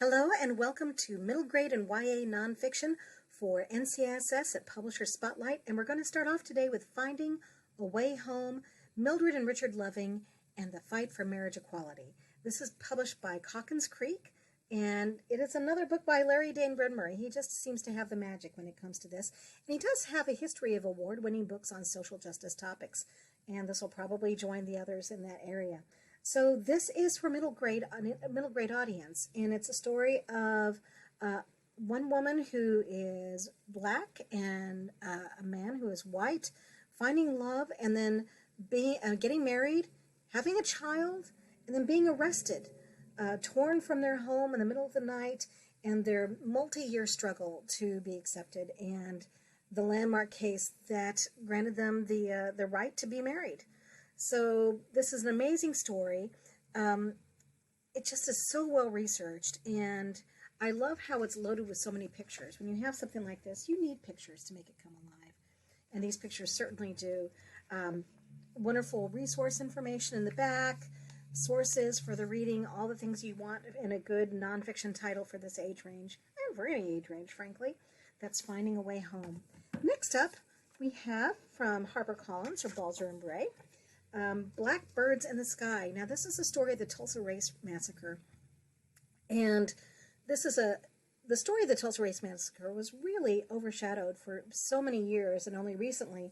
Hello and welcome to Middle Grade and YA Nonfiction for NCSS at Publisher Spotlight. And we're going to start off today with Finding a Way Home, Mildred and Richard Loving, and the Fight for Marriage Equality. This is published by Calkins Creek, and it is another book by Larry Dane Bradbury. He just seems to have the magic when it comes to this. And he does have a history of award-winning books on social justice topics, and this will probably join the others in that area. So this is for middle grade audience, and it's a story of one woman who is black and a man who is white, finding love, and then getting married, having a child, and then being arrested, torn from their home in the middle of the night, and their multi-year struggle to be accepted, and the landmark case that granted them the right to be married. So this is an amazing story. It just is so well researched, and I love how it's loaded with so many pictures. When you have something like this, you need pictures to make it come alive, and these pictures certainly do. Wonderful resource information in the back, sources for the reading, all the things you want in a good nonfiction title for this age range, and for any age range, frankly. That's Finding a Way Home. Next up, we have from HarperCollins, or Balzer and Bray, Black Birds in the Sky. Now, this is a story of the Tulsa Race Massacre, and the story of the Tulsa Race Massacre was really overshadowed for so many years, and only recently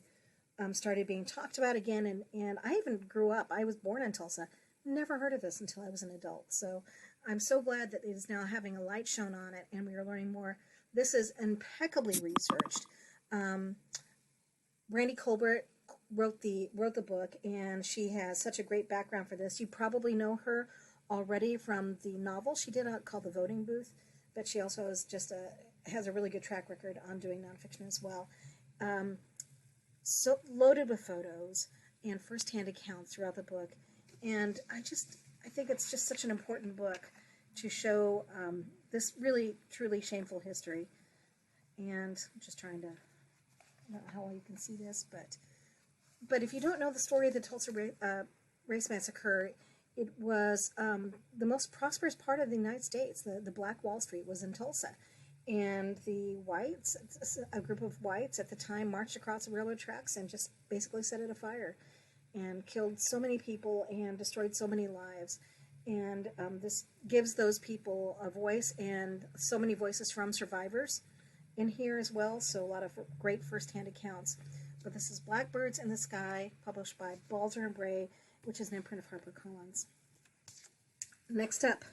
started being talked about again. And I even grew up. I was born in Tulsa. Never heard of this until I was an adult. So I'm so glad that it is now having a light shown on it, and we are learning more. This is impeccably researched. Brandy Colbert wrote the book, and she has such a great background for this. You probably know her already from the novel she did called The Voting Booth, but she also is has a really good track record on doing nonfiction as well. So loaded with photos and firsthand accounts throughout the book, and I think it's just such an important book to show this really truly shameful history. And I'm just trying to, I don't know how well you can see this, but if you don't know the story of the Tulsa Race Massacre, it was the most prosperous part of the United States. The Black Wall Street was in Tulsa. And the whites, a group of whites at the time, marched across the railroad tracks and just basically set it afire and killed so many people and destroyed so many lives. And this gives those people a voice, and so many voices from survivors in here as well. So a lot of great firsthand accounts. But this is Blackbirds in the Sky, published by Balzer and Bray, which is an imprint of HarperCollins. Next up,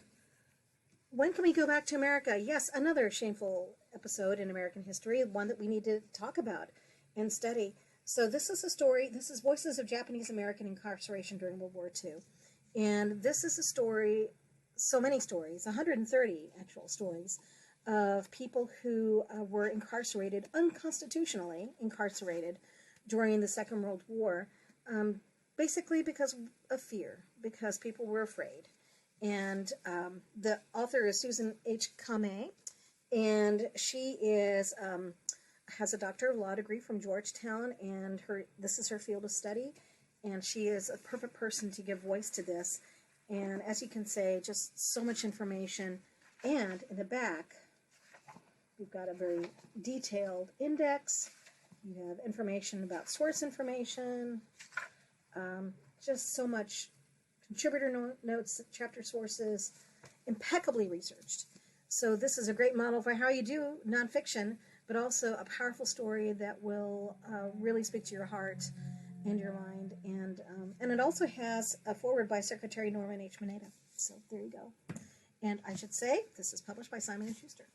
When Can We Go Back to America? Yes, another shameful episode in American history, one that we need to talk about and study. So this is a story, this is Voices of Japanese American Incarceration During World War II. And this is a story, so many stories, 130 actual stories, of people who were incarcerated, unconstitutionally incarcerated, during the Second World War, basically because of fear, because people were afraid. And the author is Susan H. Kamei, and she is has a Doctor of Law degree from Georgetown, and this is her field of study, and she is a perfect person to give voice to this. And as you can say, just so much information. And in the back, we've got a very detailed index. You have information about source information, just so much contributor notes, chapter sources, impeccably researched. So this is a great model for how you do nonfiction, but also a powerful story that will really speak to your heart and your mind. And it also has a foreword by Secretary Norman H. Mineta. So there you go. And I should say, this is published by Simon & Schuster.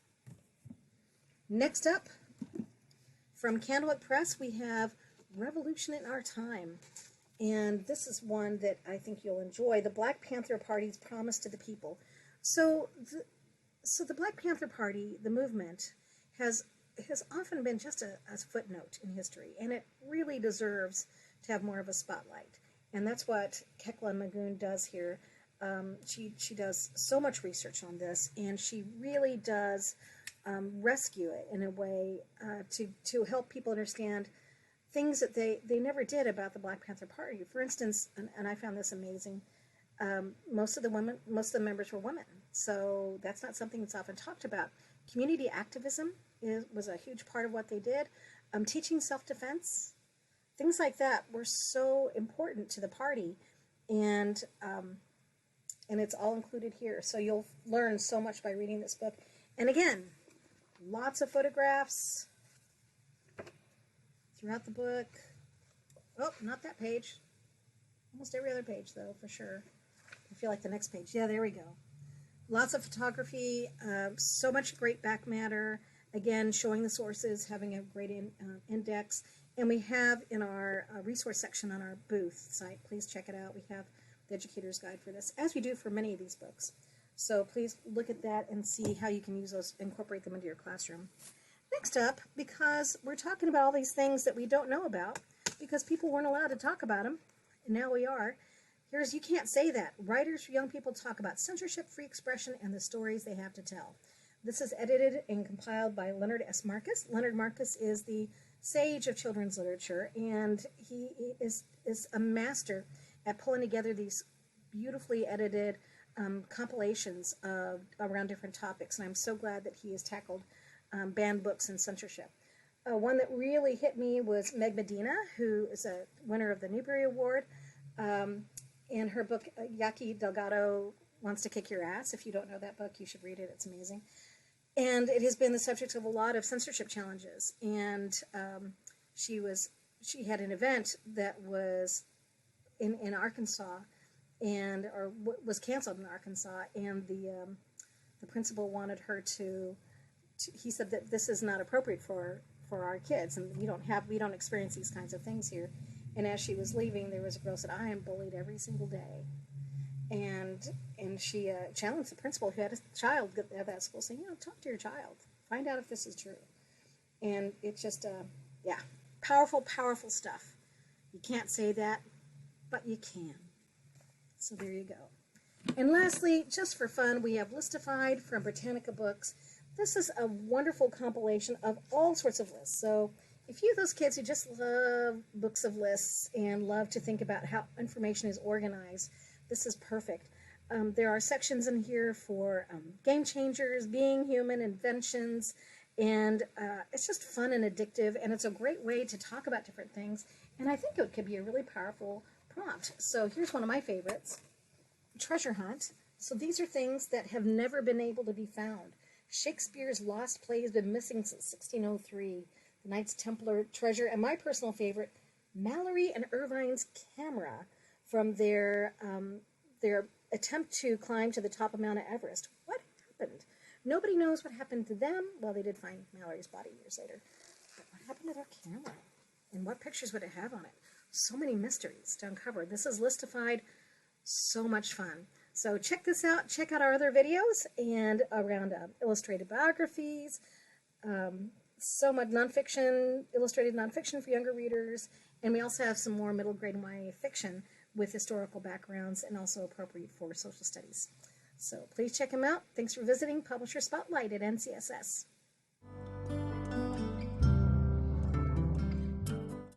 Next up, from Candlewick Press, we have Revolution in Our Time. And this is one that I think you'll enjoy. The Black Panther Party's Promise to the People. So the Black Panther Party, the movement, has often been just a footnote in history, and it really deserves to have more of a spotlight. And that's what Kekla Magoon does here. She does so much research on this, and she really does rescue it in a way to help people understand things that they never did about the Black Panther Party. For instance, and I found this amazing, Most of the members were women. So that's not something that's often talked about. Community activism was a huge part of what they did. Teaching self-defense, things like that were so important to the party, and it's all included here. So you'll learn so much by reading this book. And again, lots of photographs throughout the book. Oh, not that page. Almost every other page, though, for sure. I feel like the next page. Yeah, there we go. Lots of photography, so much great back matter. Again, showing the sources, having a great index. And we have in our resource section on our booth site, please check it out. We have the Educator's Guide for this, as we do for many of these books. So please look at that and see how you can use those, incorporate them into your classroom. Next up, because we're talking about all these things that we don't know about, because people weren't allowed to talk about them, and now we are. Here's You Can't Say That. Writers for Young People talk about censorship, free expression, and the stories they have to tell. This is edited and compiled by Leonard S. Marcus. Leonard Marcus is the sage of children's literature, and he is a master at pulling together these beautifully edited compilations around different topics, and I'm so glad that he has tackled banned books and censorship. One that really hit me was Meg Medina, who is a winner of the Newbery Award, and her book, Yaqui Delgado Wants to Kick Your Ass. If you don't know that book, you should read it. It's amazing. And it has been the subject of a lot of censorship challenges. And she had an event that was in Arkansas, or was canceled in Arkansas, and the principal wanted her to. He said that this is not appropriate for our kids, and we don't experience these kinds of things here. And as she was leaving, there was a girl who said, "I am bullied every single day." And she challenged the principal, who had a child at that school, saying, talk to your child. Find out if this is true. And it's just, powerful, powerful stuff. You can't say that, but you can. So there you go. And lastly, just for fun, we have Listified from Britannica Books. This is a wonderful compilation of all sorts of lists. So if you're those kids who just love books of lists and love to think about how information is organized, this is perfect. There are sections in here for game changers, being human, inventions, and it's just fun and addictive, and it's a great way to talk about different things, and I think it could be a really powerful prompt. So here's one of my favorites, Treasure Hunt. So these are things that have never been able to be found. Shakespeare's lost play has been missing since 1603. The Knights Templar treasure, and my personal favorite, Mallory and Irvine's camera from their attempt to climb to the top of Mount Everest. What happened? Nobody knows what happened to them. Well, they did find Mallory's body years later. But what happened to their camera? And what pictures would it have on it? So many mysteries to uncover. This is Listified. So much fun. So check this out. Check out our other videos and around illustrated biographies, so much nonfiction, illustrated nonfiction for younger readers, and we also have some more middle grade YA fiction with historical backgrounds and also appropriate for social studies. So please check them out. Thanks for visiting Publisher Spotlight at NCSS.